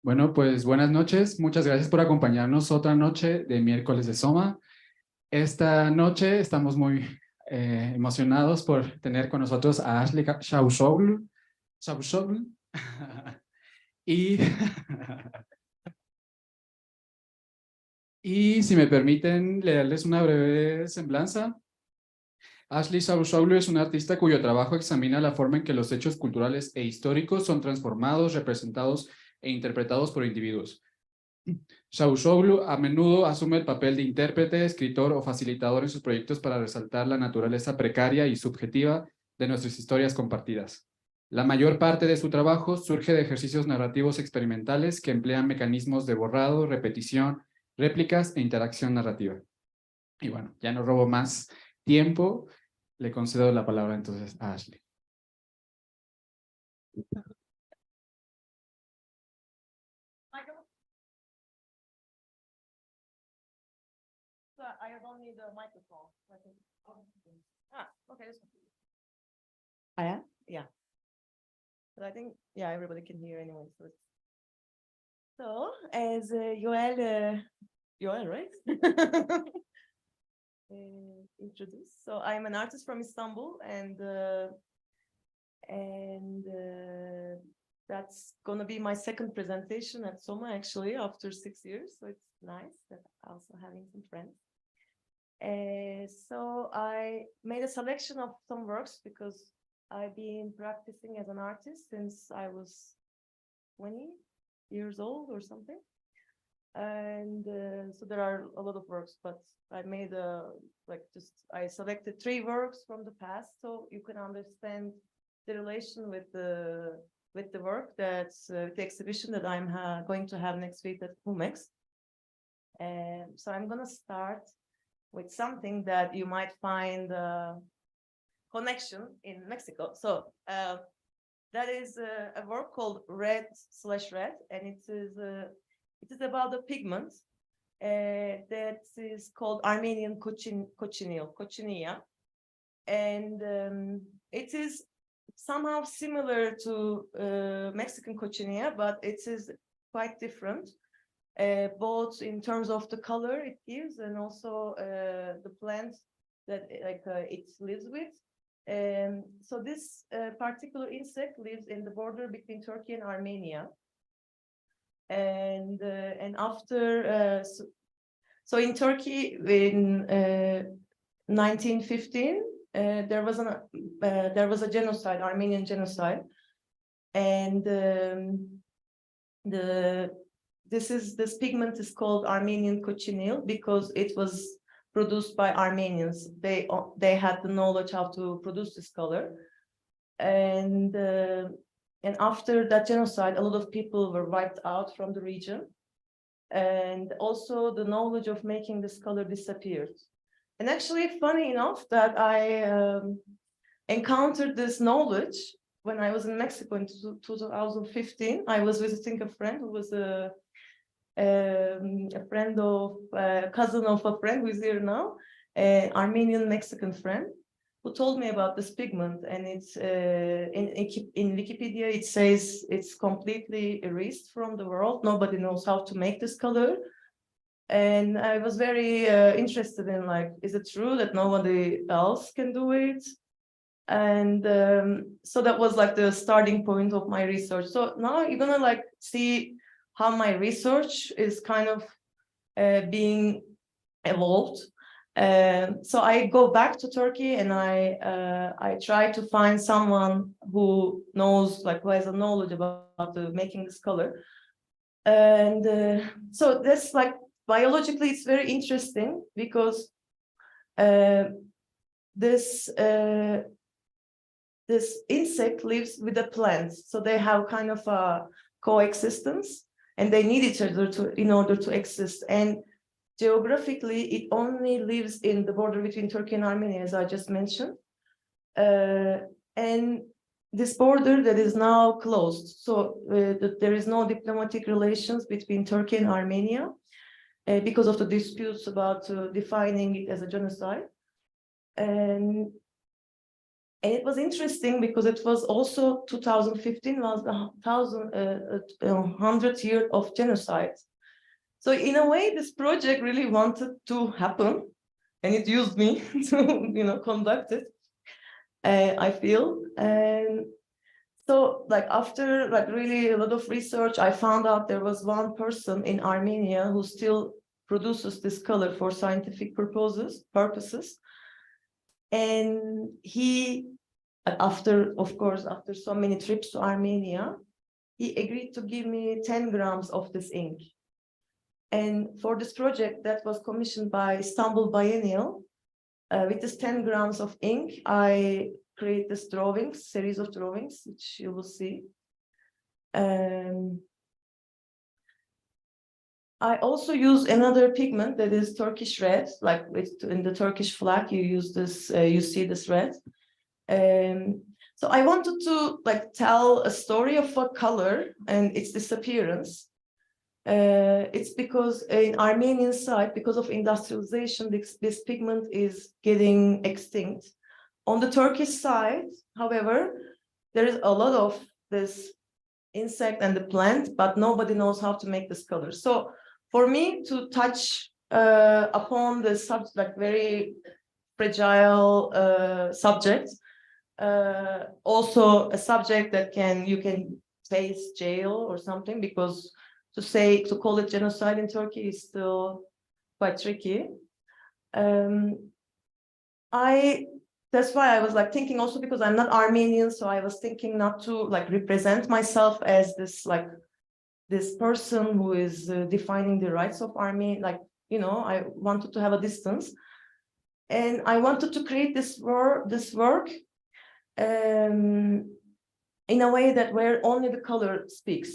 Bueno, pues buenas noches. Muchas gracias por acompañarnos otra noche de miércoles de SOMA. Esta noche estamos muy emocionados por tener con nosotros a Asli Cavusoglu. Çavuşoğlu. Y, y si me permiten leerles una breve semblanza. Asli Cavusoglu es una artista cuyo trabajo examina la forma en que los hechos culturales e históricos son transformados, representados e interpretados por individuos. Çavuşoğlu a menudo asume el papel de intérprete, escritor o facilitador en sus proyectos para resaltar la naturaleza precaria y subjetiva de nuestras historias compartidas. La mayor parte de su trabajo surge de ejercicios narrativos experimentales que emplean mecanismos de borrado, repetición, réplicas e interacción narrativa. Y bueno, ya no robo más tiempo, le concedo la palabra entonces a Asli. I don't need a microphone. Okay. Yeah. Yeah. But I think, yeah, everybody can hear anyway. So as Joel, right? Introduced. So I'm an artist from Istanbul, and that's gonna be my second presentation at SOMA actually after 6 years. So it's nice that also having some friends. So I made a selection of some works because I've been practicing as an artist since I was 20 years old or something. And so there are a lot of works, but I made I selected 3 works from the past so you can understand the relation with the work that's the exhibition that I'm going to have next week at N.Y.C. So I'm gonna start with something that you might find connection in Mexico. So that is a work called Red/Red, and it is about a pigment that is called Armenian cochineal, and it is somehow similar to Mexican cochinilla, but it is quite different. Both in terms of the color it gives and also the plants that it lives with. So this particular insect lives in the border between Turkey and Armenia. And after so in Turkey in 1915 there was a genocide, Armenian genocide, and this pigment is called Armenian cochineal because it was produced by Armenians. They had the knowledge how to produce this color, and after that genocide, a lot of people were wiped out from the region, and also the knowledge of making this color disappeared. And actually, funny enough, that I encountered this knowledge when I was in Mexico in 2015. I was visiting a friend who was a cousin of a friend who is here now, an Armenian Mexican friend, who told me about this pigment. And it's in Wikipedia it says it's completely erased from the world. Nobody knows how to make this color. And I was very interested in, like, is it true that nobody else can do it? And so that was like the starting point of my research. So now you're gonna like see how my research is kind of being evolved. So I go back to Turkey and I try to find someone who knows, like, who has a knowledge about making this color. And so that's like, biologically it's very interesting because this insect lives with the plants, so they have kind of a coexistence, and they need each other in order to exist. And geographically, it only lives in the border between Turkey and Armenia, as I just mentioned. And this border that is now closed, so there is no diplomatic relations between Turkey and Armenia because of the disputes about defining it as a genocide. And And it was interesting because it was also 2015 was the 100th year of genocide. So in a way, this project really wanted to happen, and it used me to, conduct it. I feel, and so after really a lot of research, I found out there was one person in Armenia who still produces this color for scientific purposes, and he, after so many trips to Armenia, he agreed to give me 10 grams of this ink. And for this project that was commissioned by Istanbul Biennial, with this 10 grams of ink, I create this series of drawings, which you will see. I also use another pigment that is Turkish red, like in the Turkish flag, you use this, you see this red. So I wanted to tell a story of a color and its disappearance. It's because in Armenian side, because of industrialization, this pigment is getting extinct. On the Turkish side, however, there is a lot of this insect and the plant, but nobody knows how to make this color. So for me to touch upon the subject, very fragile subject, also a subject that you can face jail or something, because to call it genocide in Turkey is still quite tricky. That's why I was thinking, also because I'm not Armenian, so I was thinking not to represent myself as this person who is defining the rights of Armenia. I wanted to have a distance, and I wanted to create this work in a way that where only the color speaks.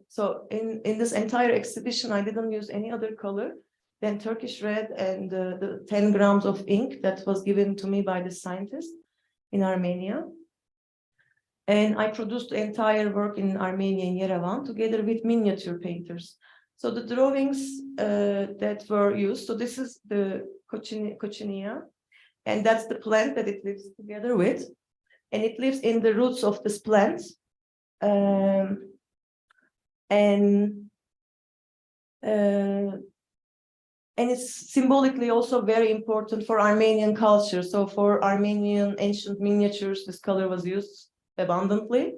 So in this entire exhibition, I didn't use any other color than Turkish red and the 10 grams of ink that was given to me by the scientist in Armenia. And I produced the entire work in Armenia, in Yerevan, together with miniature painters. So the drawings that were used, so this is the coccinea, and that's the plant that it lives together with. And it lives in the roots of this plant. And it's symbolically also very important for Armenian culture. So for Armenian ancient miniatures, this color was used abundantly.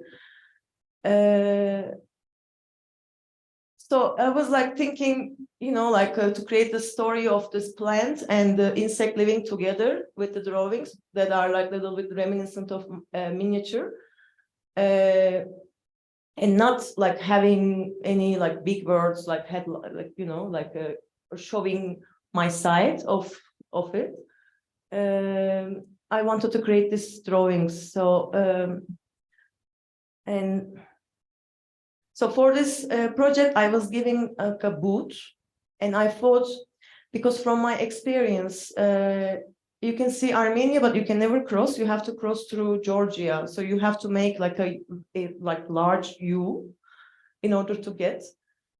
So I was thinking, to create the story of this plant and the insect living together with the drawings that are a little bit reminiscent of miniature. And not having any big words showing my side of it. I wanted to create these drawings. So for this project, I was giving a boot, and I thought, because from my experience, you can see Armenia, but you can never cross. You have to cross through Georgia. So you have to make a large U in order to get.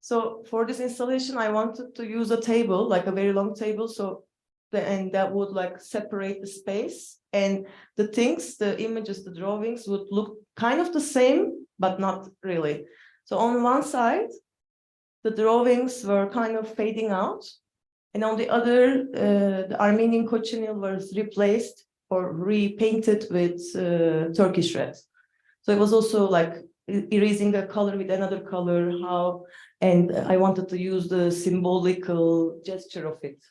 So for this installation, I wanted to use a table, a very long table. So and that would separate the space, and the things, the images, the drawings would look kind of the same, but not really. So on one side, the drawings were kind of fading out. And on the other, the Armenian cochineal was replaced or repainted with Turkish red. So it was also erasing a color with another color, and I wanted to use the symbolical gesture of it.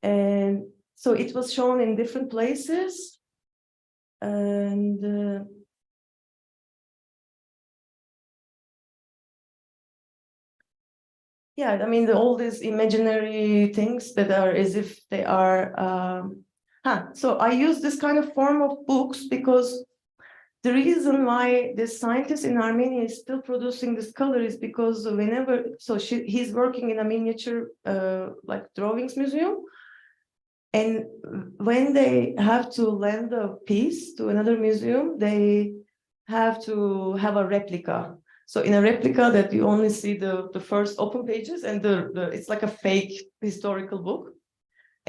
And so it was shown in different places. And yeah, I mean, all these imaginary things that are as if they are. So I use this kind of form of books because the reason why this scientist in Armenia is still producing this color is because he's working in a miniature drawings museum, and when they have to lend a piece to another museum, they have to have a replica. So in a replica that you only see the first open pages, and it's like a fake historical book.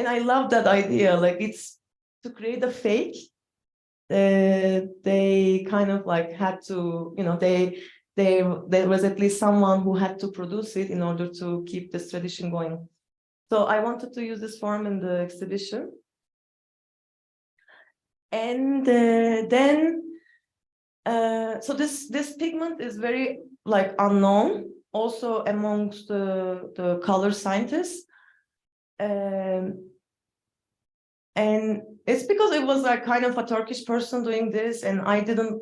And I love that idea. Like, it's to create a fake. They kind of like had to, you know, there was at least someone who had to produce it in order to keep this tradition going. So I wanted to use this form in the exhibition. And then, so this pigment is very like unknown, also amongst the color scientists. And it's because it was like kind of a Turkish person doing this, and I didn't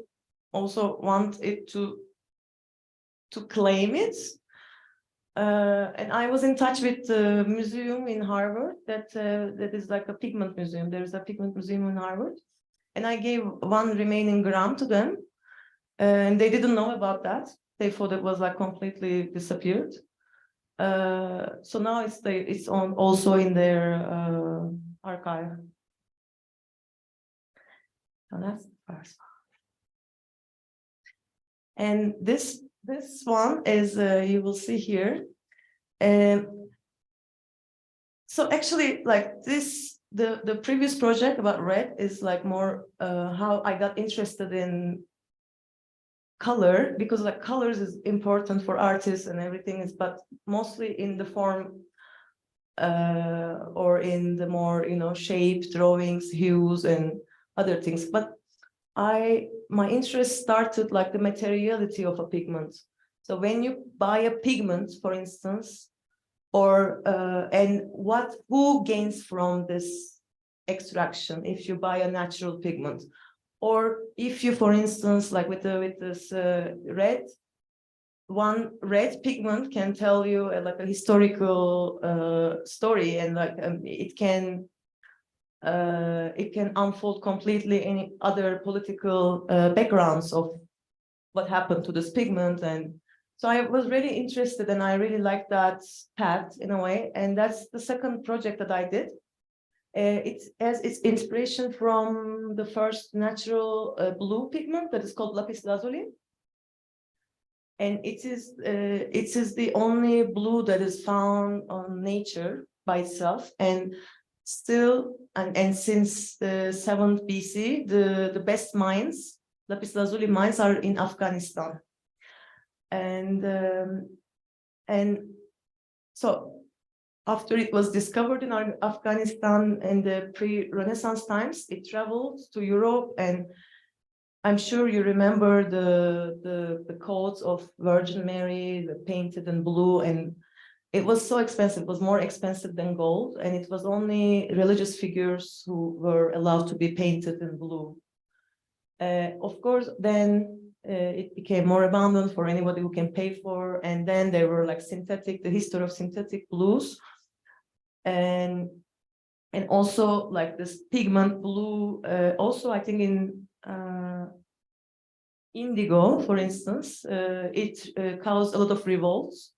also want it to claim it. And I was in touch with the museum in Harvard that is like a pigment museum. There's a pigment museum in Harvard. And I gave one remaining gram to them. And they didn't know about that. They thought it was like completely disappeared. So now it's also in their archive. So that's the first one. And this one is, you will see here. So actually, like this, the previous project about red is like more how I got interested in color, because like colors is important for artists and everything is, but mostly in the form or in the more, you know, shape, drawings, hues, and other things. But my interest started like the materiality of a pigment. So when you buy a pigment, for instance, or and who gains from this extraction if you buy a natural pigment, or if you, for instance, like with this red, one red pigment can tell you like a historical story, and like it can unfold completely in other political backgrounds of what happened to this pigment. And so I was really interested, and I really liked that path in a way. And that's the second project that I did. It has its inspiration from the first natural blue pigment that is called lapis lazuli. And it is the only blue that is found on nature by itself. And still, and since the 7th BC, the best mines, lapis lazuli mines, are in Afghanistan. And so after it was discovered in Afghanistan in the pre-Renaissance times, it traveled to Europe, and I'm sure you remember the coats of Virgin Mary, painted in blue, and it was so expensive. It was more expensive than gold, and it was only religious figures who were allowed to be painted in blue. Of course, then it became more abundant for anybody who can pay for, and then there were like the history of synthetic blues, and also like this pigment blue. Also, I think in indigo, for instance, it caused a lot of revolts.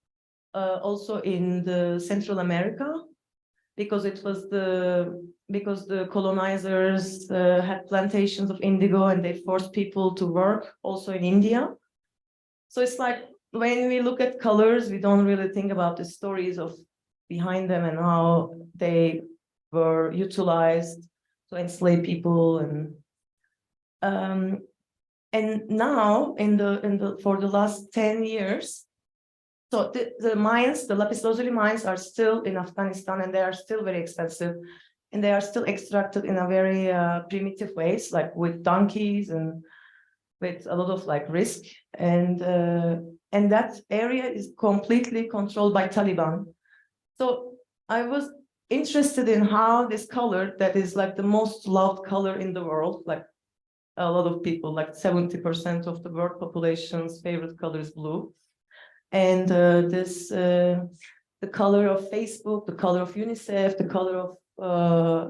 Also in the Central America, because the colonizers had plantations of indigo, and they forced people to work also in India. So it's like when we look at colors, we don't really think about the stories behind them and how they were utilized to enslave people. And now for the last 10 years, so the mines, the lapis lazuli mines, are still in Afghanistan, and they are still very expensive, and they are still extracted in a very primitive ways, like with donkeys and with a lot of like risk. And that area is completely controlled by Taliban. So I was interested in how this color, that is like the most loved color in the world, like a lot of people, like 70% of the world population's favorite color is blue. And the color of Facebook, the color of UNICEF, the color of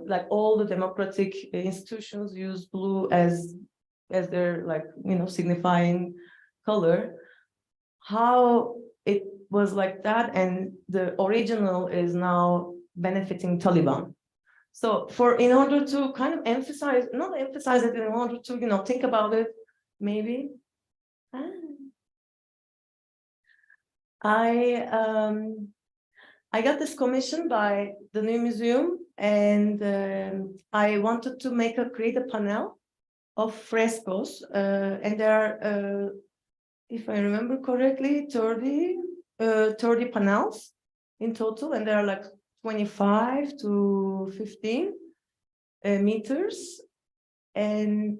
like all the democratic institutions use blue as their, like, you know, signifying color. How it was like that, and the original is now benefiting Taliban. So in order to kind of not emphasize it, in order to, you know, think about it, maybe. I got this commission by the new museum, And I wanted to create a panel of frescoes, and there are, if I remember correctly, 30 panels in total, and there are like 25 to 15 meters, and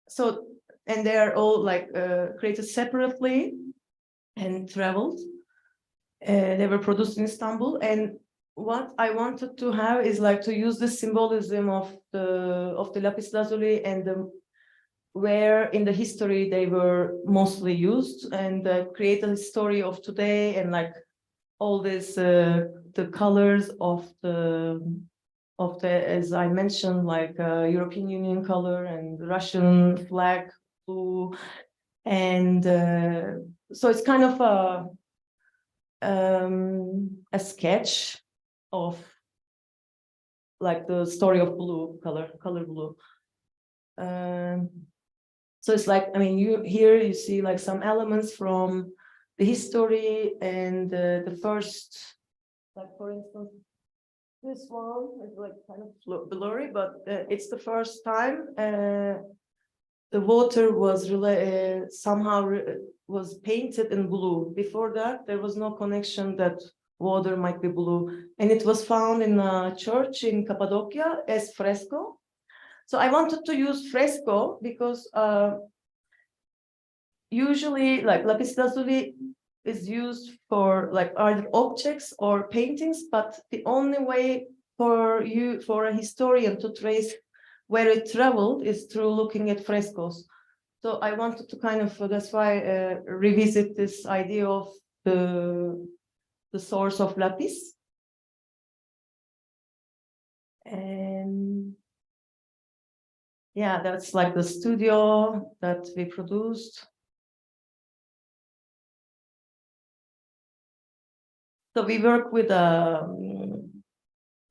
so, and they are all like created separately and traveled. They were produced in Istanbul, and what I wanted to have is like to use the symbolism of the lapis lazuli and where in the history they were mostly used, and create a story of today, and like all this the colors of the as I mentioned, like European Union color and Russian flag blue, and so it's kind of a sketch of like the story of blue color blue. So it's like, I mean, you see like some elements from the history, and the first, like for instance, this one is like kind of blurry, but it's the first time the water was somehow was painted in blue. Before that, there was no connection that water might be blue, and it was found in a church in Cappadocia as fresco. So I wanted to use fresco because usually like lapis lazuli is used for like either objects or paintings, but the only way for a historian to trace where it traveled is through looking at frescoes. So I wanted to kind of, that's why revisit this idea of the source of lapis. And yeah, that's like the studio that we produced. So we work with an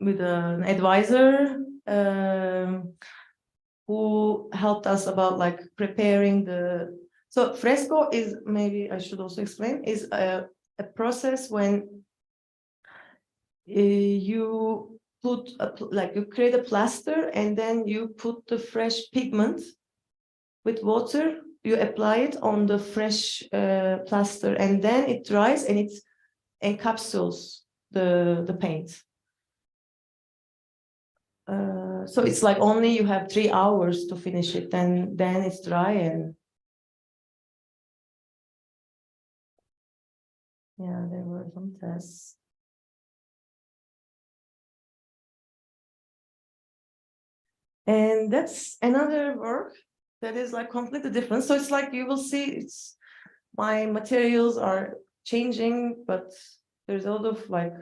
advisor who helped us about like preparing so fresco is, maybe I should also explain, is a process when you put you create a plaster, and then you put the fresh pigment with water, you apply it on the fresh plaster, and then it dries and it encapsulates the paint. So it's like only you have 3 hours to finish it, and then it's dry. And yeah, there were some tests. And that's another work that is like completely different. So it's like, you will see, my materials are changing, but there's a lot of like,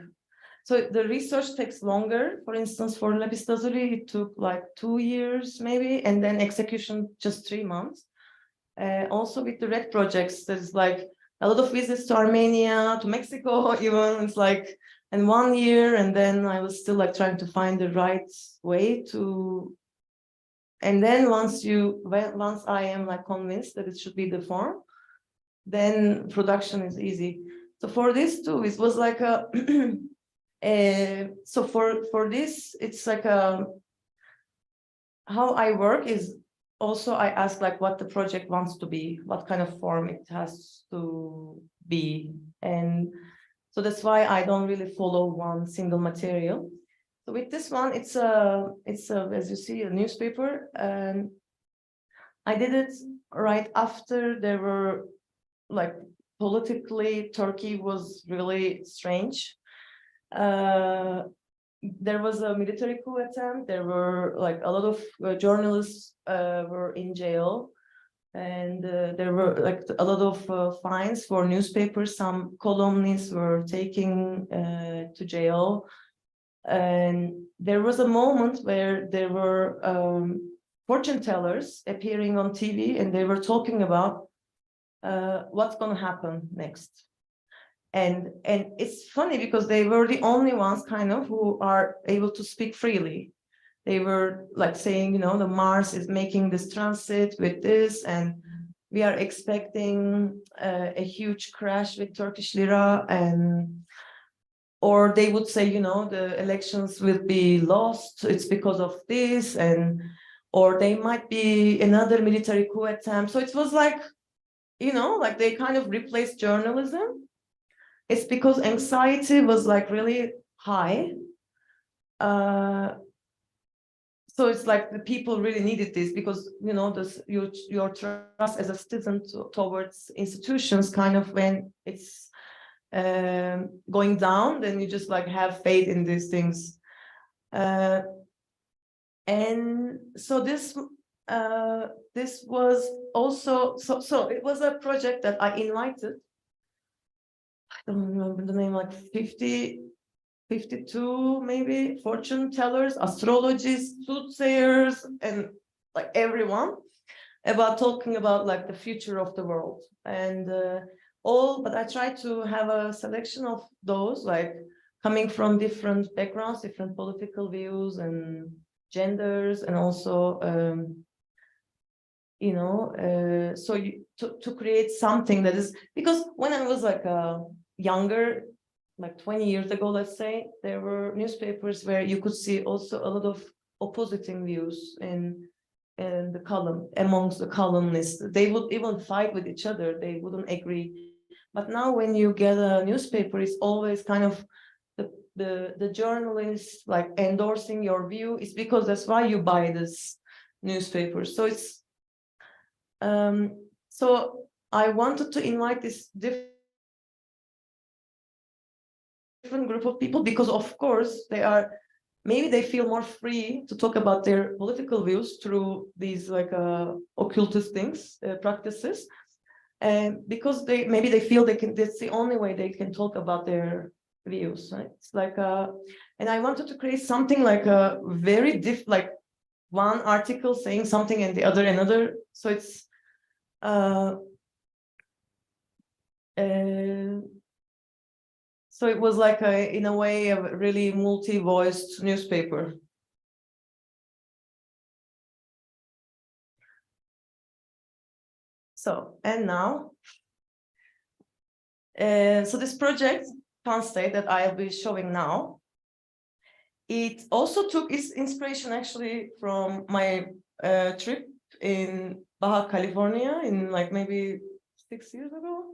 so the research takes longer. For instance, for lapis lazuli, it took like 2 years maybe, and then execution just 3 months. Also with the red projects, there's like a lot of visits to Armenia, to Mexico, even. It's like in 1 year, and then I was still like trying to find the right way to. And then once I am like convinced that it should be the form, then production is easy. So for this too, it was like a. So for this, it's like how I work is also, I ask like what the project wants to be, what kind of form it has to be, and so that's why I don't really follow one single material. So with this one, it's as you see, a newspaper, and I did it right after there were like politically Turkey was really strange. There was a military coup attempt. There were like a lot of journalists were in jail, and there were like a lot of fines for newspapers. Some columnists were taken to jail, and there was a moment where there were fortune tellers appearing on TV, and they were talking about what's going to happen next. And it's funny because they were the only ones kind of who are able to speak freely. They were like saying, you know, the Mars is making this transit with this, and we are expecting a huge crash with Turkish lira. And or they would say, you know, the elections will be lost, it's because of this, and or they might be another military coup attempt. So it was like, you know, like they kind of replaced journalism. It's because anxiety was like really high. So it's like the people really needed this because, you know, this your trust as a citizen towards institutions kind of, when it's going down, then you just like have faith in these things. And so this was also, so it was a project that I invited, I don't remember the name, like 52 maybe fortune tellers, astrologists, soothsayers, and like everyone, about talking about like the future of the world. And but I tried to have a selection of those, like coming from different backgrounds, different political views and genders, and also you know, so to create something that is, because when I was like younger, like 20 years ago, let's say, there were newspapers where you could see also a lot of opposing views in the column, amongst the columnists. They would even fight with each other, they wouldn't agree. But now when you get a newspaper, it's always kind of the journalist like endorsing your view. It's because that's why you buy this newspaper. So it's so I wanted to invite this different group of people, because of course they are, maybe they feel more free to talk about their political views through these like occultist things, practices, and because maybe they feel that's the only way they can talk about their views, right? It's like and I wanted to create something like a very like one article saying something and the other another, so it's so it was like in a way, a really multi-voiced newspaper. So, and now, so this project, Translate, that I'll be showing now, it also took its inspiration actually from my trip in Baja California in like maybe 6 years ago,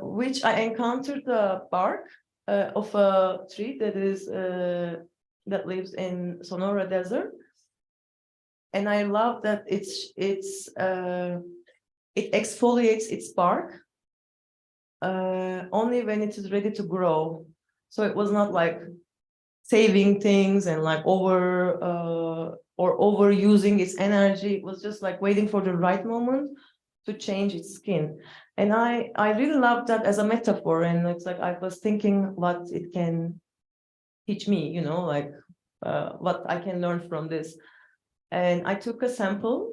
which I encountered the bark of a tree that is that lives in Sonora Desert, and I love that it exfoliates its bark only when it is ready to grow. So it was not like saving things and like overusing its energy. It was just like waiting for the right moment to change its skin. And I really love that as a metaphor. And it's like I was thinking what it can teach me, you know, like what I can learn from this. And I took a sample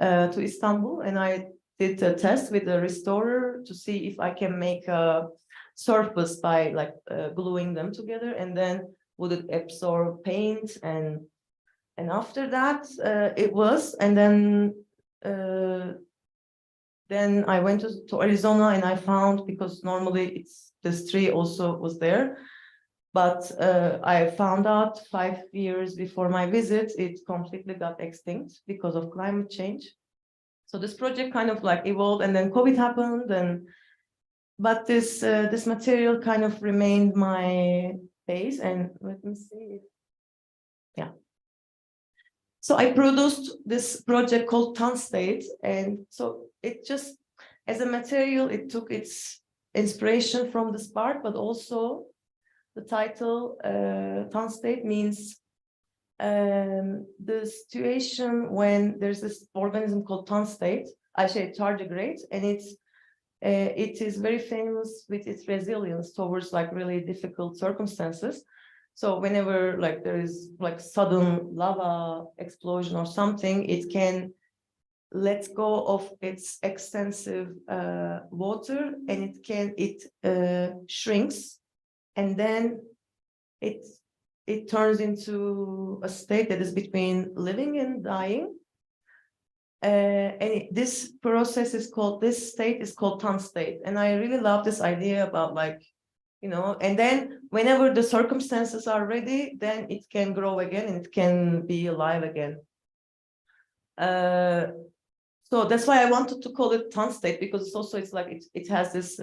to Istanbul, and I did a test with a restorer to see if I can make a surface by like gluing them together, and then would it absorb paint, and after that it was, and then I went to Arizona, and I found, because normally this tree also was there, but I found out 5 years before my visit, it completely got extinct because of climate change. So this project kind of like evolved, and then COVID happened, but this material kind of remained my base. And let me see. Yeah. So I produced this project called Translate, and so it just, as a material, it took its inspiration from the spark, but also the title Translate means the situation when there's this organism called Translate, I say tardigrade, and it is very famous with its resilience towards like really difficult circumstances. So whenever like there is like sudden lava explosion or something, it can let go of its extensive water, and it shrinks, and then it turns into a state that is between living and dying. And this process is called, this state is called Translate. And I really love this idea about like and then whenever the circumstances are ready, then it can grow again and it can be alive again. So that's why I wanted to call it state, because it has this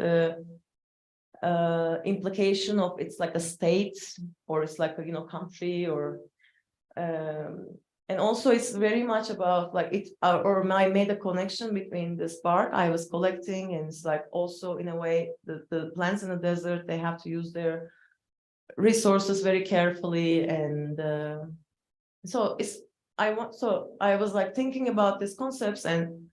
implication of it's like a state, or it's like a country, or and also it's very much about like it, or I made a connection between this part I was collecting, and it's like also in a way the plants in the desert, they have to use their resources very carefully, and so I was like thinking about these concepts, and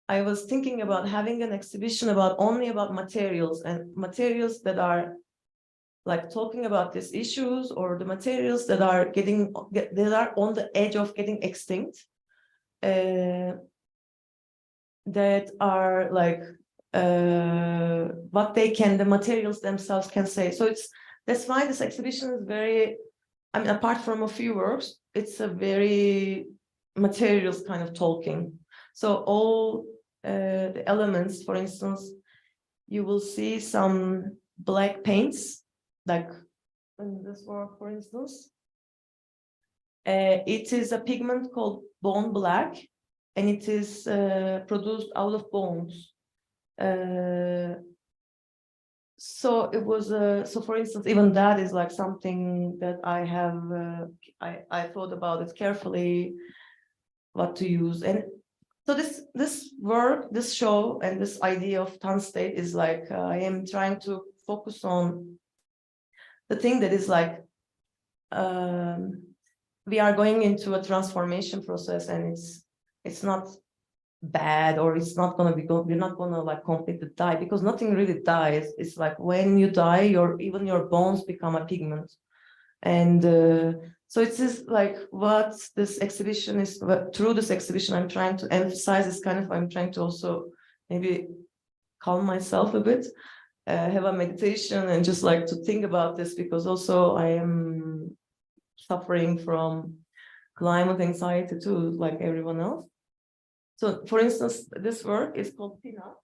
I was thinking about having an exhibition only about materials, and materials that are like talking about these issues, or the materials that are on the edge of getting extinct, that are like what the materials themselves can say. So that's why this exhibition is very, apart from a few works, it's a very materials kind of talking. So all the elements, for instance, you will see some black paints, like in this work, for instance. It is a pigment called bone black, and it is produced out of bones. So it was so for instance, even that is like something that I have I thought about it carefully, what to use. And so this work, this show, and this idea of state is like I am trying to focus on the thing that is like we are going into a transformation process, and it's not bad, or it's not going to be we're not going to like completely die, because nothing really dies. It's like when you die, even your bones become a pigment. And so it's just like what this exhibition is, through this exhibition I'm trying to emphasize is kind of, I'm trying to also maybe calm myself a bit, have a meditation, and just like to think about this, because also I am suffering from climate anxiety too, like everyone else. So for instance, this work is called Tina,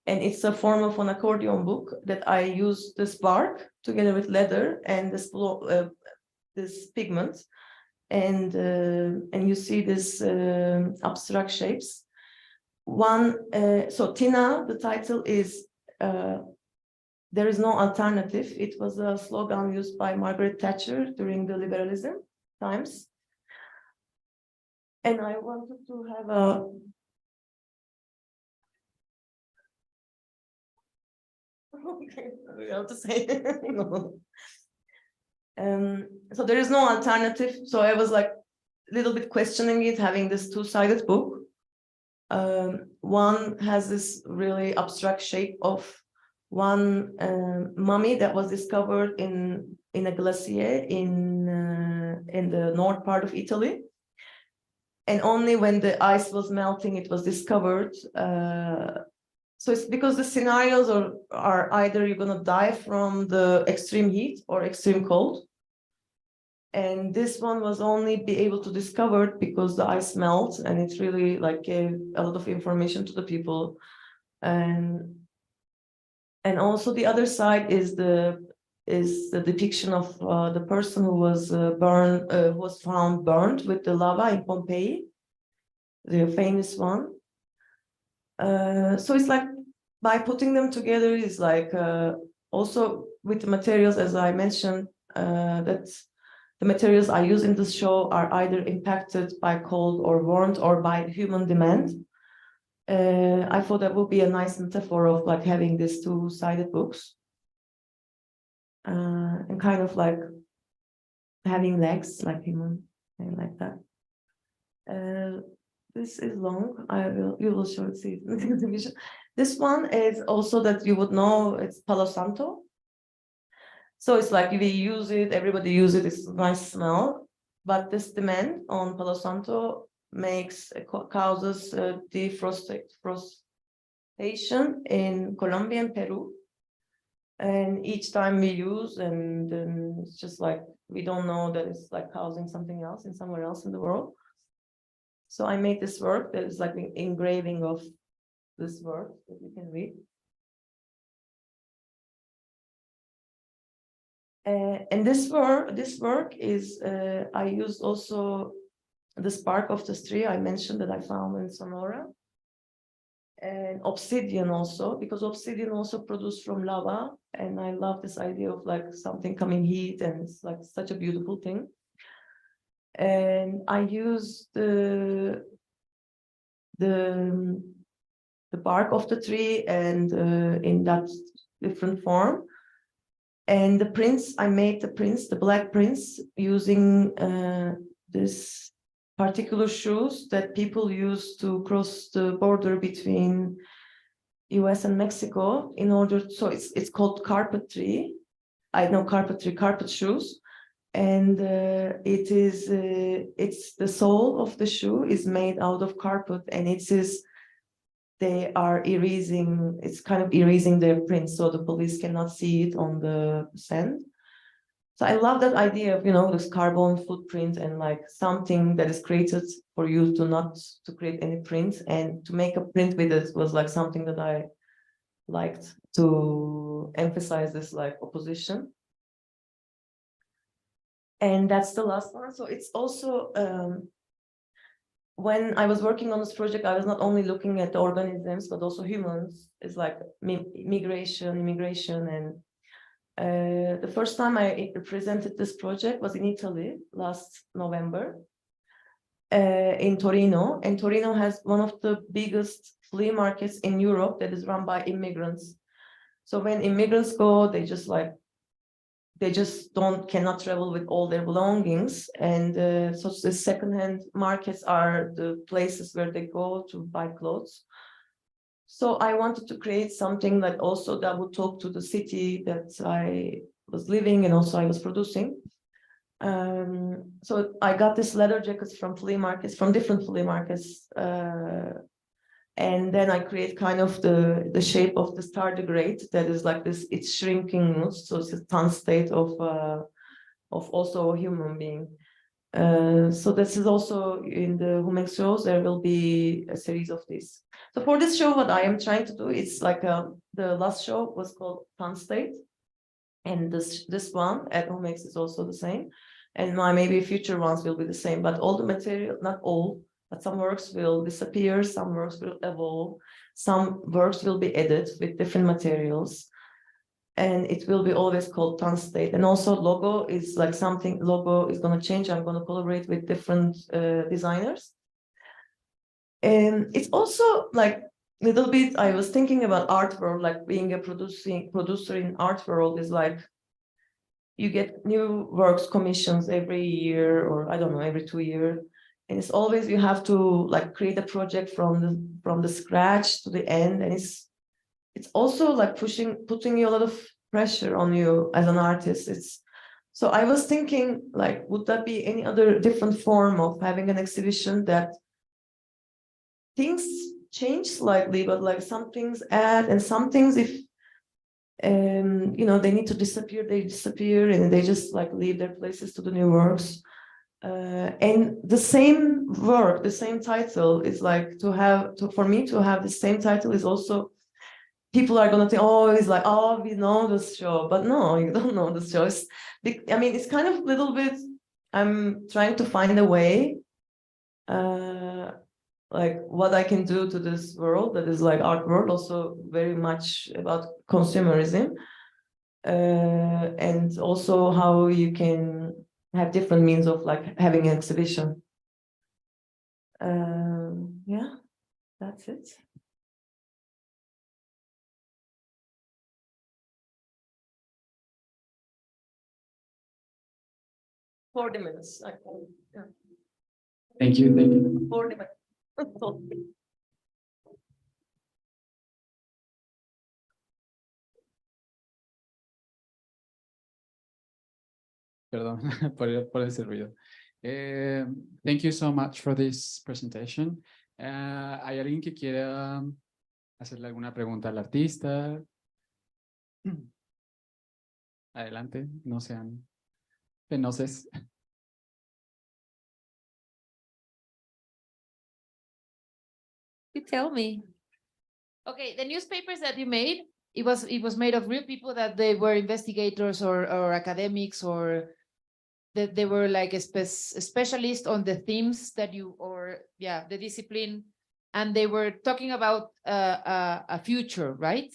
and it's a form of an accordion book that I use this bark together with leather and this pigment, and you see this abstract shapes. So Tina, the title is there is no alternative. It was a slogan used by Margaret Thatcher during the liberalism times. And I wanted to have a okay, we have to say no. So there is no alternative. So I was like a little bit questioning it, having this two-sided book. One has this really abstract shape of one mummy that was discovered in a glacier in the north part of Italy, and only when the ice was melting it was discovered. So it's because the scenarios are either you're going to die from the extreme heat or extreme cold. And this one was only be able to discover it because the ice melts, and it really like gave a lot of information to the people. And also the other side is the depiction of the person who was was found burned with the lava in Pompeii, the famous one. So it's like by putting them together is like also with the materials, as I mentioned, that the materials I use in this show are either impacted by cold or warmth or by human demand. I thought that would be a nice metaphor of like having these two-sided books, and kind of like having legs like human, and like that. This is long. You will surely see it in the vision. This one is also that you would know, it's Palo Santo. So it's like we use it, everybody uses it, it's a nice smell. But this demand on Palo Santo causes deforestation in Colombia and Peru. And each time we use, and then it's just like we don't know that it's like causing something else in somewhere else in the world. So I made this work that is like an engraving of this work that you can read. And this work is, I used also the spark of this tree I mentioned that I found in Sonora. And obsidian also, because obsidian also produced from lava. And I love this idea of like something coming heat, and it's like such a beautiful thing. And I used the bark of the tree and in that different form. And the prints, I made the prints, the black prints, using this particular shoes that people use to cross the border between US and Mexico in order, so it's called carpentry. Carpet shoes. And it's the sole of the shoe is made out of carpet, and they are erasing, it's kind of erasing their print so the police cannot see it on the sand. So I love that idea of, this carbon footprint and like something that is created for you to create any print, and to make a print with it was like something that I liked to emphasize, this like opposition. And that's the last one. So it's also, when I was working on this project, I was not only looking at the organisms, but also humans. It's like immigration. And the first time I presented this project was in Italy last November, in Torino. And Torino has one of the biggest flea markets in Europe that is run by immigrants. So when immigrants go, they just cannot travel with all their belongings, and so the secondhand markets are the places where they go to buy clothes. So I wanted to create something that would talk to the city that I was living and also I was producing. So I got this leather jackets from different flea markets, and then I create kind of the shape of the tardigrade that is like this. It's shrinking nude, so it's a tan state of also a human being. So this is also in the Humex shows. There will be a series of these. So for this show, what I am trying to do, it's like the last show was called Tan State, and this one at Humex is also the same, and maybe future ones will be the same. But all the material, not all, but some works will disappear, some works will evolve, some works will be added with different materials, and it will be always called Tan State. And also logo is like something, logo is going to change. I'm going to collaborate with different designers. And it's also like a little bit, I was thinking about art world, like being a producer in art world is like, you get new works commissions every year, or I don't know, every 2 years. And it's always, you have to like create a project from the scratch to the end. And it's also like putting you a lot of pressure on you as an artist. So I was thinking, like, would that be any other different form of having an exhibition that things change slightly, but like some things add, and some things, if they need to disappear, they disappear, and they just like leave their places to the new works. And the same work, the same title is like for me to have the same title is also, people are gonna think, oh, it's like, oh, we know this show, but no, you don't know this show. It's kind of little bit, I'm trying to find a way, like what I can do to this world that is like art world, also very much about consumerism, and also how you can have different means of like having an exhibition. Yeah, that's it. $40 minutes. Yeah. Thank you. 40 minutes. Perdón por ese ruido. Thank you so much for this presentation. ¿Hay alguien que quiera hacerle alguna pregunta al artista? Adelante, no sean penosos. You tell me. Okay, the newspapers that you made, it was made of real people that they were investigators or academics, or that they were like a specialist on the themes that you, or yeah, the discipline, and they were talking about a future, right?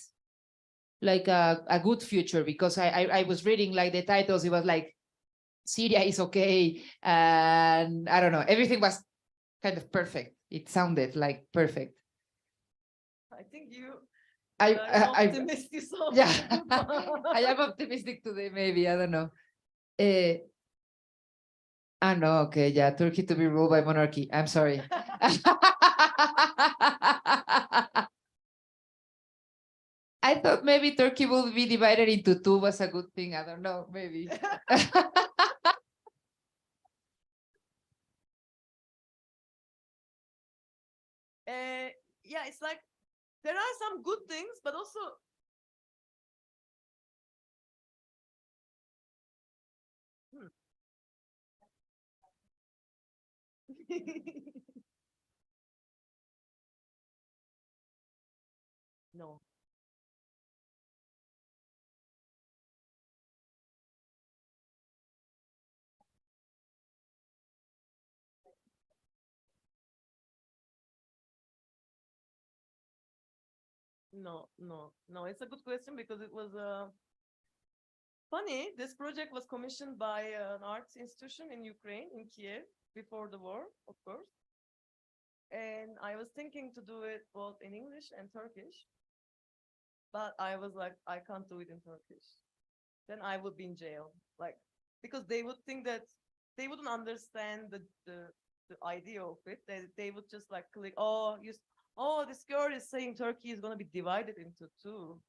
Like a good future, because I was reading like the titles, it was like Syria is okay, and I don't know, everything was kind of perfect. It sounded like perfect. I think you I optimistic. So yeah, I am optimistic today, maybe, I don't know. No, okay, yeah, Turkey to be ruled by monarchy. I'm sorry. I thought maybe Turkey would be divided into two was a good thing. I don't know, maybe. Yeah, it's like there are some good things, but also no. No, it's a good question because it was funny. This project was commissioned by an arts institution in Ukraine, in Kiev, before the war, of course. And I was thinking to do it both in English and Turkish. But I was like, I can't do it in Turkish. Then I would be in jail. Like, because they would think that they wouldn't understand the idea of it. They would just like click, oh, this girl is saying Turkey is going to be divided into two.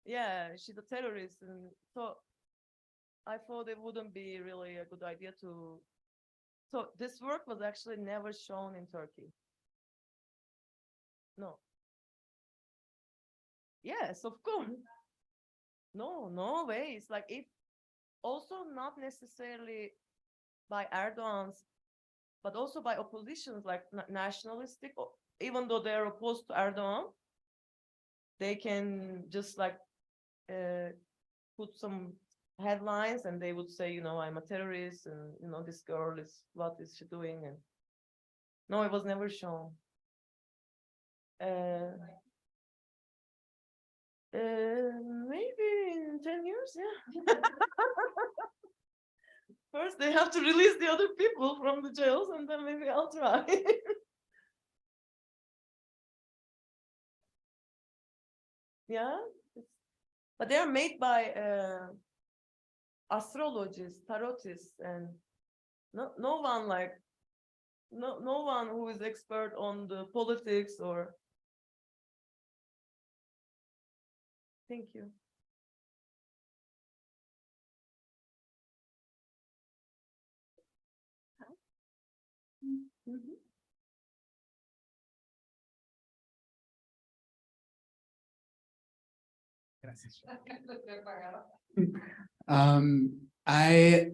Yeah, she's a terrorist. And so I thought it wouldn't be really a good idea to. So this work was actually never shown in Turkey. No. Yes, of course. No way. It's like, if also not necessarily by Erdogan's, but also by oppositions, like nationalistic, even though they're opposed to Erdogan, they can just like put some headlines and they would say, I'm a terrorist, and this girl is, what is she doing? And no, it was never shown. Maybe in 10 years, yeah. First, they have to release the other people from the jails, and then maybe I'll try. Yeah, but they are made by astrologists, tarotists, and no one like no one who is expert on the politics or. Thank you. Mm-hmm. Gracias. I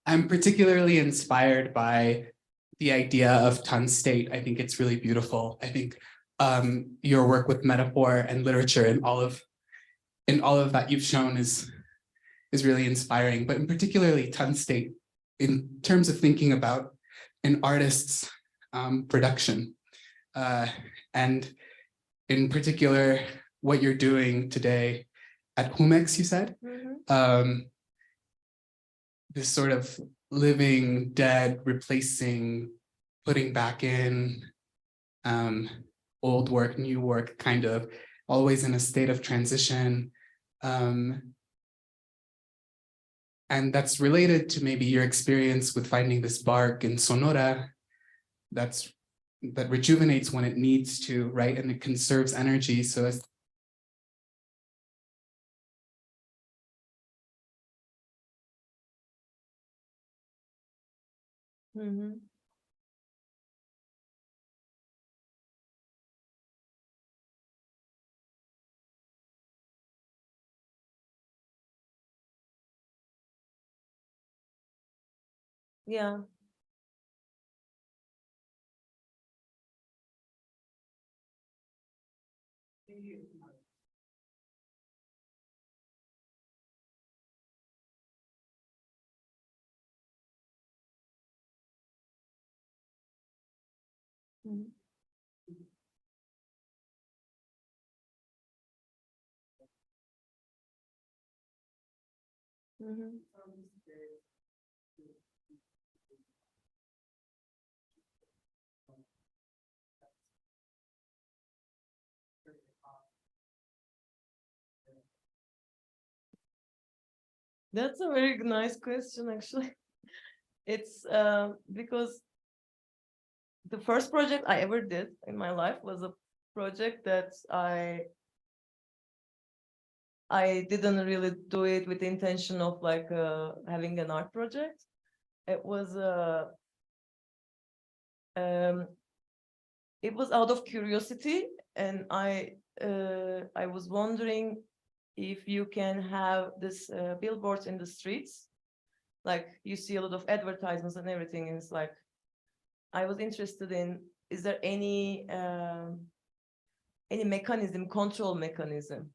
I'm particularly inspired by the idea of ton state. I think it's really beautiful. I think your work with metaphor and literature and all of that you've shown is really inspiring, but in particularly ton state in terms of thinking about an artist's production, and in particular what you're doing today at N.Y.C, you said. Mm-hmm. This sort of living, dead, replacing, putting back in, old work, new work, kind of always in a state of transition. And that's related to maybe your experience with finding this bark in Sonora that rejuvenates when it needs to, right? And it conserves energy. So as Mm-hmm. Yeah. Mhm. Mhm. That's a very nice question, actually. It's because the first project I ever did in my life was a project that I didn't really do it with the intention of like having an art project. It was it was out of curiosity, and I was wondering if you can have this billboards in the streets, like you see a lot of advertisements and everything, and it's like I was interested in, is there any mechanism, control mechanism?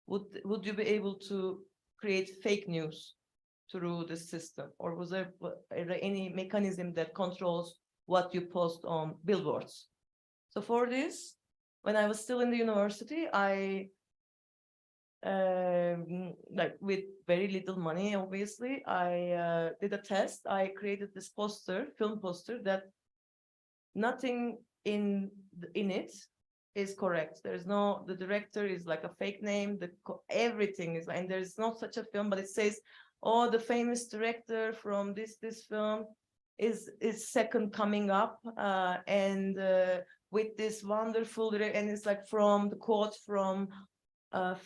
Would you be able to create fake news through the system, or was there any mechanism that controls what you post on billboards? So for this, when I was still in the university, I like with very little money, obviously, I did a test. I created this poster, film poster, that nothing in it is correct. There's no, the director is like a fake name, everything is, and there's not such a film, but it says, oh, the famous director from this film is second coming up, and with this wonderful, and it's like from the quote from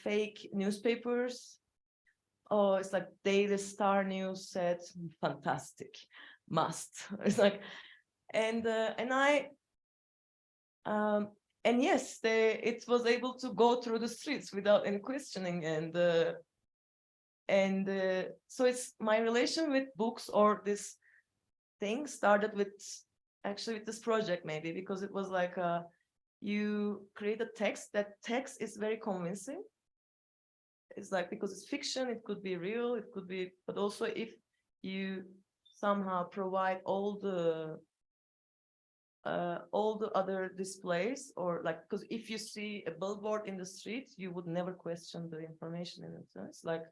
fake newspapers. Oh, it's like Daily Star News said, fantastic, must. It's like, and yes, it was able to go through the streets without any questioning, and so it's my relation with books, or this thing started with actually with this project, maybe because it was like you create a text, that text is very convincing. It's like, because it's fiction, it could be real, it could be, but also if you somehow provide all the other displays, or like, because if you see a billboard in the street, you would never question the information in it. It's like,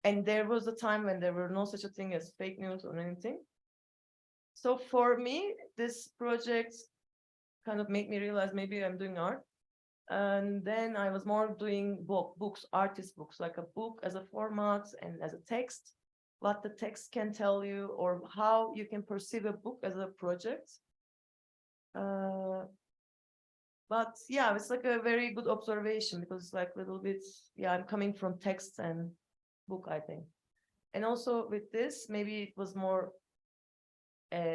and there was a time when there were no such a thing as fake news or anything. So for me, this project kind of made me realize maybe I'm doing art. And then I was more doing books, artist books, like a book as a format and as a text, what the text can tell you, or how you can perceive a book as a project. But yeah, it's like a very good observation, because it's like a little bit, yeah, I'm coming from text and book, I think. And also with this, maybe it was more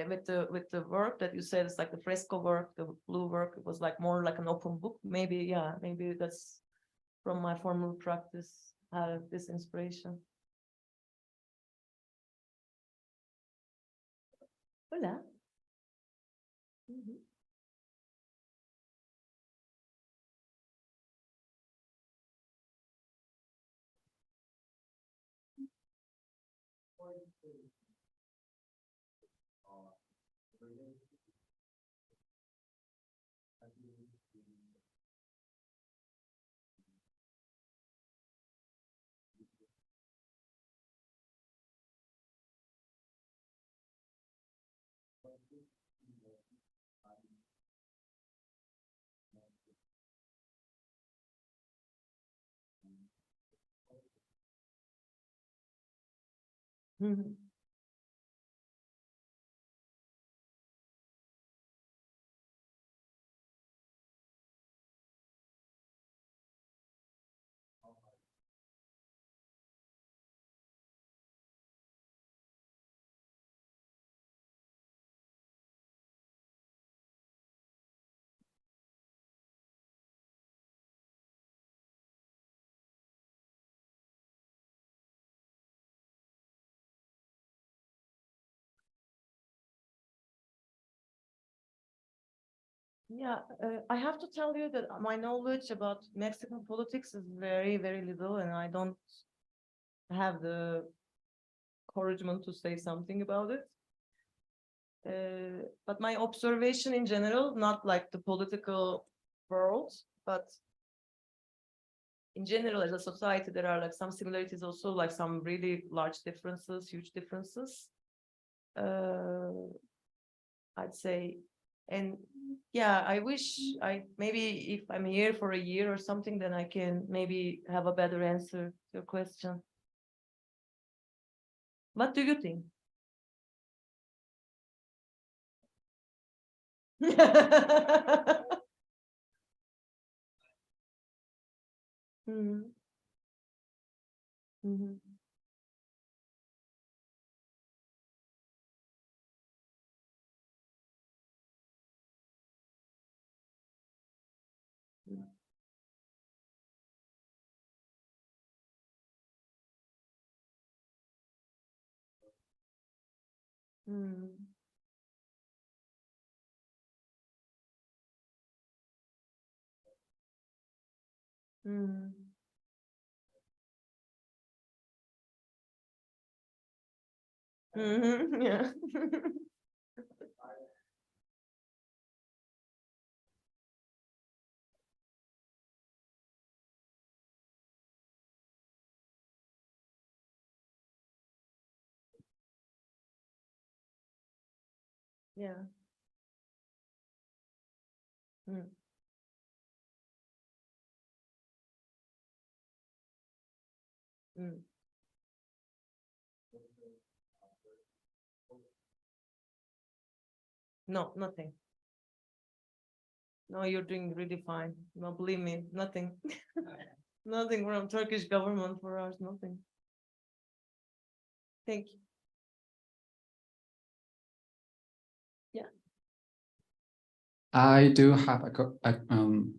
with the work that you said, it's like the fresco work, the blue work, it was like more like an open book. Maybe, yeah, maybe that's from my formal practice, this inspiration. Hola. Mhm. Yeah, I have to tell you that my knowledge about Mexican politics is very, very little, and I don't have the encouragement to say something about it. But my observation in general, not like the political world, but in general as a society, there are like some similarities, also like some really large differences, huge differences. I'd say, and yeah, I wish maybe if I'm here for a year or something, then I can maybe have a better answer to your question. What do you think? Mhm. Mhm. Mhm. Mhm. Mhm. Yeah. Yeah. Mm. Mm. No, nothing. No, you're doing really fine. No, believe me, nothing. Nothing from Turkish government for us, nothing. Thank you. Yeah. I do have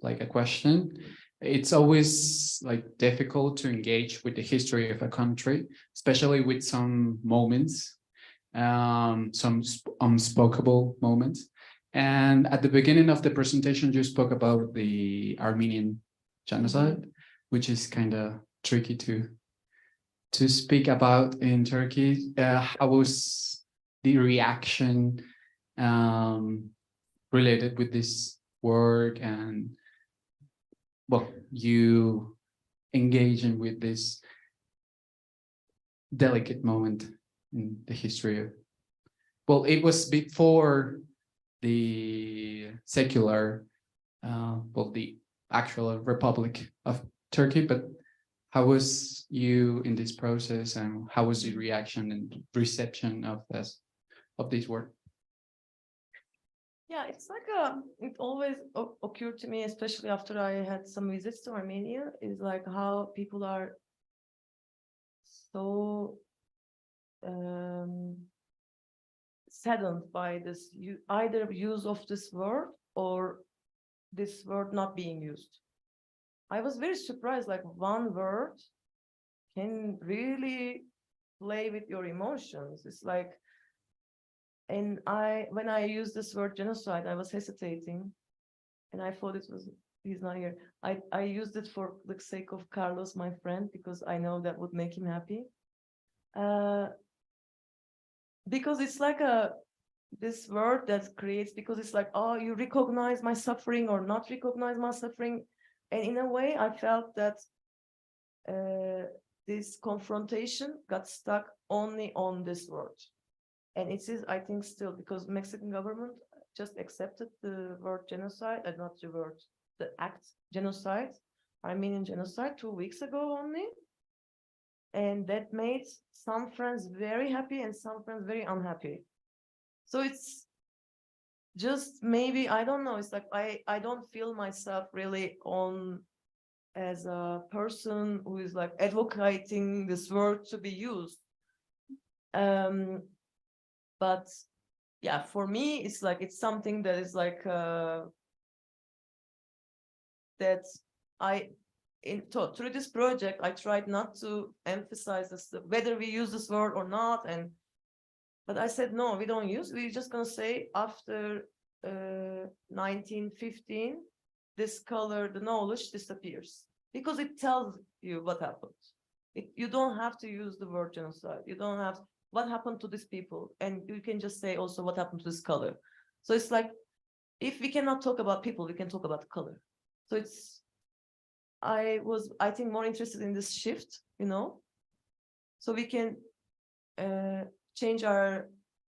like a question. It's always like difficult to engage with the history of a country, especially with some moments, some unspoken moments. And at the beginning of the presentation, you spoke about the Armenian genocide, which is kind of tricky to speak about in Turkey. How was the reaction related with this work, and well, you engaging with this delicate moment in the history of, well, it was before the secular, well, the actual Republic of Turkey, but how was you in this process, and how was the reaction and reception of this work? Yeah, it's like it always occurred to me, especially after I had some visits to Armenia, is like how people are so saddened by this either use of this word or this word not being used. I was very surprised, like one word can really play with your emotions. It's like, and when I used this word genocide, I was hesitating, and I thought he's not here. I used it for the sake of Carlos, my friend, because I know that would make him happy. Because it's like this word that creates, because it's like, oh, you recognize my suffering or not recognize my suffering. And in a way, I felt that this confrontation got stuck only on this word. And it is, I think, still, because Mexican government just accepted the word genocide, and not the word, the act genocide, Armenian genocide, 2 weeks ago only. And that made some friends very happy and some friends very unhappy. So it's just maybe, I don't know, it's like I don't feel myself really on as a person who is like advocating this word to be used. But yeah, for me, it's like, it's something that is like that through this project, I tried not to emphasize this, whether we use this word or not. But I said, no, we don't use, we're just gonna say after 1915, this color, the knowledge disappears because it tells you what happened. You don't have to use the word genocide. You don't have what happened to these people, and you can just say also what happened to this color. So it's like, if we cannot talk about people, we can talk about color. So it's, I think, more interested in this shift, you know, so we can change our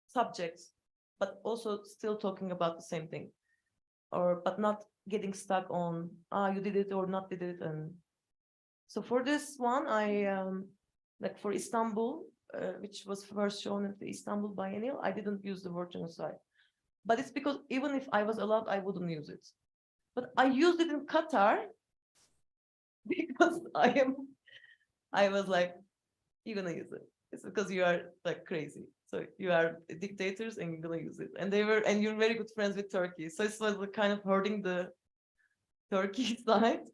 subjects, but also still talking about the same thing, but not getting stuck on, you did it or not did it. And so for this one, I like for Istanbul, which was first shown at the Istanbul Biennial, I didn't use the word genocide, but it's because even if I was allowed, I wouldn't use it. But I used it in Qatar because I was like, you're gonna use it. It's because you are like crazy. So you are dictators and you're gonna use it. And you're very good friends with Turkey. So it was kind of hurting the Turkey side.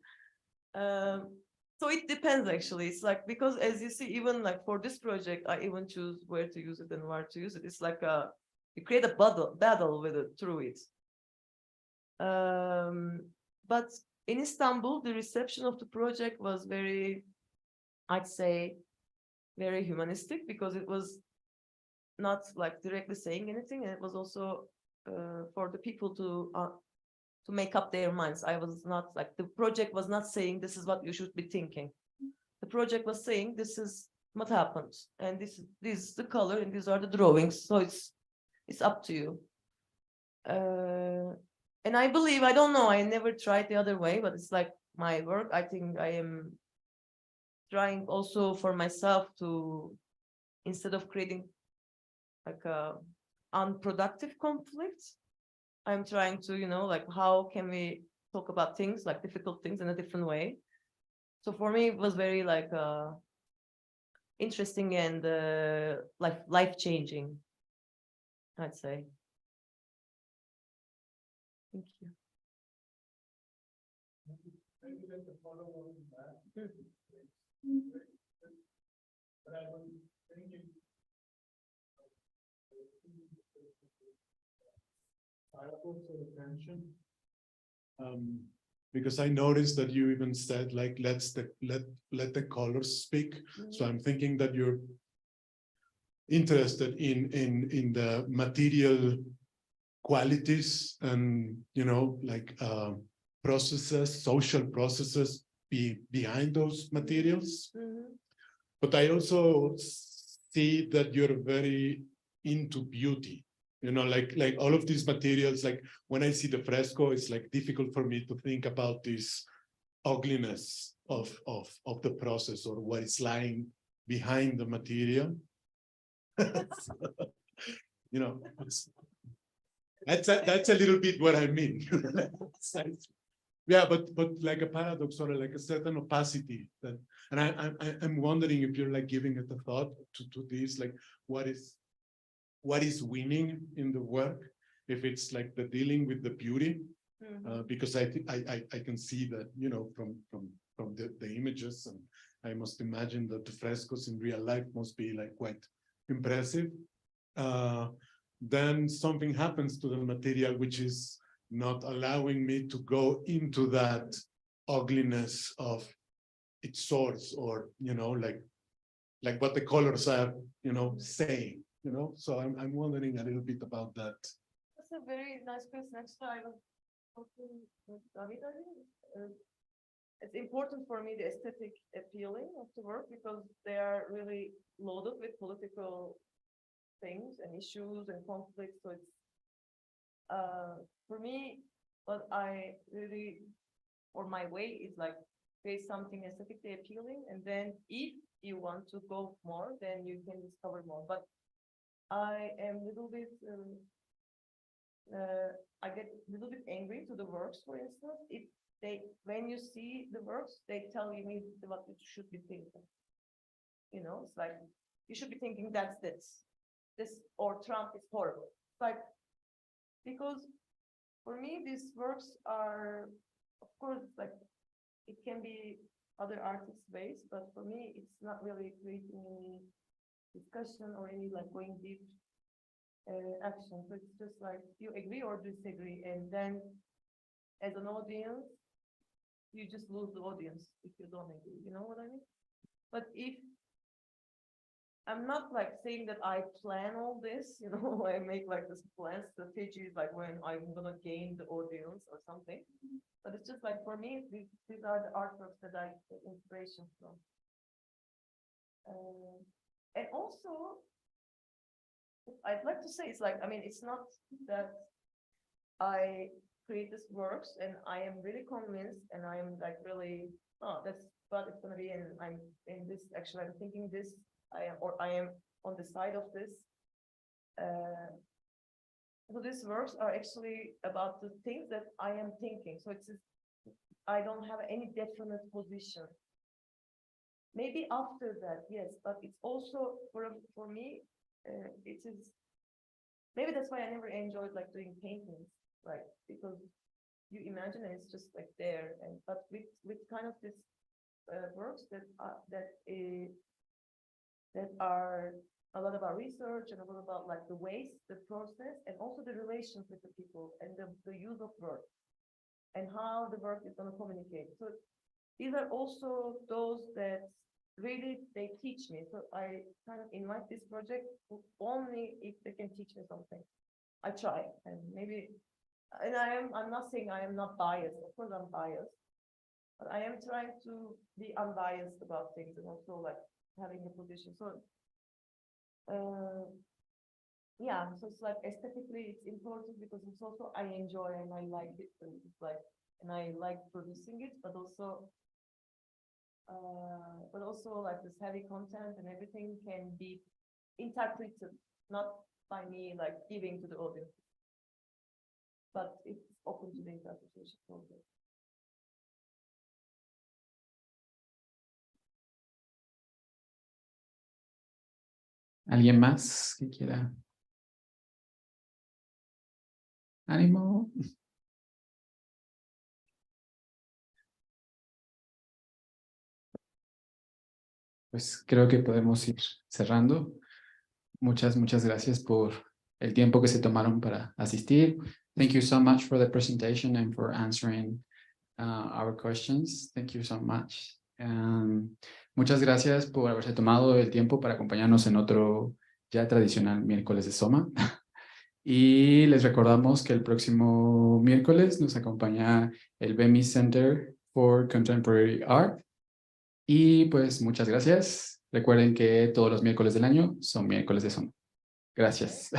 So it depends actually. It's like, because as you see, even like for this project, I even choose where to use it and where to use it. It's like you create a battle with it through it. But in Istanbul, the reception of the project was very, I'd say, very humanistic, because it was not like directly saying anything, and it was also for the people to make up their minds. I was not like, the project was not saying this is what you should be thinking. The project was saying this is what happened, and this is the color, and these are the drawings. So it's up to you. And I believe, I don't know, I never tried the other way, but it's like my work. I think I am trying also for myself to, instead of creating like a unproductive conflict, I'm trying to, you know, like, how can we talk about things, like difficult things, in a different way. So for me, it was very like interesting and like life-changing, I'd say. Thank you. Because I noticed that you even said like, let the colors speak. So I'm thinking that you're interested in the material qualities and, you know, like processes, social processes behind those materials. But I also see that you're very into beauty. You know, like all of these materials, like when I see the fresco, it's like difficult for me to think about this ugliness of the process, or what is lying behind the material. You know, that's a little bit what I mean. Yeah, but like a paradox, or like a certain opacity that, and I'm wondering if you're like giving it a thought to this, like what is winning in the work, if it's like the dealing with the beauty, because I think I can see that, you know, from the images, and I must imagine that the frescoes in real life must be like quite impressive. Then something happens to the material which is not allowing me to go into that ugliness of its source, or, you know, like what the colors are, you know, saying. You know, so I'm wondering a little bit about that. That's a very nice question. Next time, I was talking with David. It's important for me, the aesthetic appealing of the work, because they are really loaded with political things and issues and conflicts. So it's for me, what I really, or my way, is like create something aesthetically appealing, and then if you want to go more, then you can discover more. But I am a little bit, I get a little bit angry to the works, for instance. If when you see the works, they tell you what you should be thinking. You know, it's like, you should be thinking that's this, or Trump is horrible. Like, because for me, these works are, of course, like, it can be other artists' ways, but for me, it's not really creating any discussion or any like going deep action. So it's just like you agree or disagree, and then as an audience, you just lose the audience if you don't agree. You know what I mean? But if I'm not like saying that I plan all this, you know, I make like this plan strategy, like when I'm gonna gain the audience or something. But it's just like for me, these are the artworks that I get inspiration from. And also, I'd like to say it's like, I mean, it's not that I create these works and I am really convinced and I am like really, oh, that's what it's gonna be, and I'm in this, actually I'm thinking this, I am on the side of this. So these works are actually about the things that I am thinking. So it's, I don't have any definite position. Maybe after that, yes, but it's also for me, it is, maybe that's why I never enjoyed like doing paintings, right? Because you imagine and it's just like there, and but with kind of this works that are a lot about research and a lot about like the ways, the process, and also the relations with the people and the use of work and how the work is going to communicate. So these are also those that really they teach me. So I kind of invite this project only if they can teach me something. I try, and maybe, and I'm not saying I am not biased. Of course I'm biased, but I am trying to be unbiased about things and also like having a position. So yeah, so it's like aesthetically it's important because it's also I enjoy and I like it, and it's like, and I like producing it, but also like this heavy content and everything can be interpreted not by me like giving to the audience, but it's open to the interpretation process. ¿Alguien más que quiera? Ánimo. Pues creo que podemos ir cerrando. Muchas gracias por el tiempo que se tomaron para asistir. Thank you so much for the presentation and for answering our questions. Thank you so much. Muchas gracias por haberse tomado el tiempo para acompañarnos en otro ya tradicional miércoles de SOMA. Y les recordamos que el próximo miércoles nos acompaña el BEMI Center for Contemporary Art. Y pues muchas gracias. Recuerden que todos los miércoles del año son miércoles de SOMA. Gracias.